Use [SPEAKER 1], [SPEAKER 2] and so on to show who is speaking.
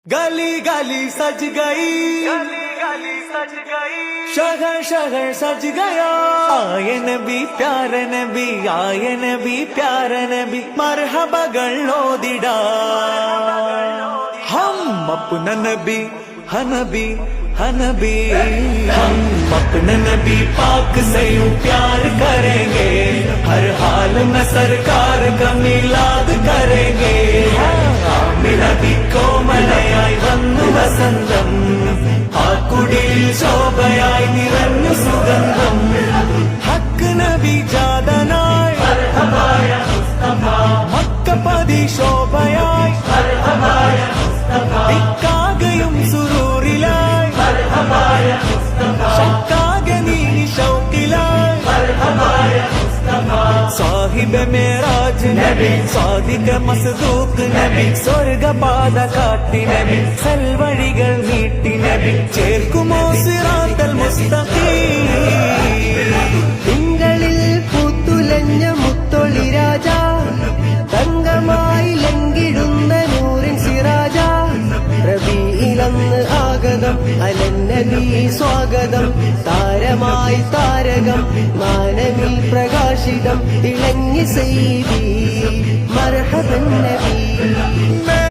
[SPEAKER 1] गली गली सज गई,
[SPEAKER 2] गली गली सज गई,
[SPEAKER 1] शहर शहर सज गया। आए नबी प्यारे नबी, आए नबी प्यारे नबी, मरहबകൾ ഓതിടാ हम अपना नबी हनबी हनबी, हम अपने नबी पाक से यूं प्यार करेंगे, हर हाल में सरकार का मिलाद करेंगे। നബി കോമലയായി വന്നു വസന്തം, ആ കുടിൽ ശോഭയായി നിറഞ്ഞു സുഗന്ധം. ഹക്ക് നബി ജാതനായി മക്കപതി ശോഭയായി, ദിക്കാകയും സുരൂറിലായി, ശക്കാകെ നീ ശൗക്കിലായി. സാഹിബ് മേറാജ് നബി, സാദിഖ മസ്ദൂഖ് നബി, സ്വർഗപാത കാട്ടി നബി, സൽവഴികൾ നീട്ടി നബി, ചേർക്കുമോ സിറാത്തൽ മുസ്തഖീം.
[SPEAKER 3] തിങ്കളിൽ പൂത്തുലഞ്ഞ മുത്തൊളി രാജ, തങ്കമായി ലങ്കിടുന്ന നൂറിൻ സിറാജ, റബീഇലന്ന് ആഗതം അലന്നബി സ്വാഗതം, താരമായി താരകം മാനവി പ്രകാശിതം, ഇളങ്ങി സയ്യിദി മർഹബൻ നബി.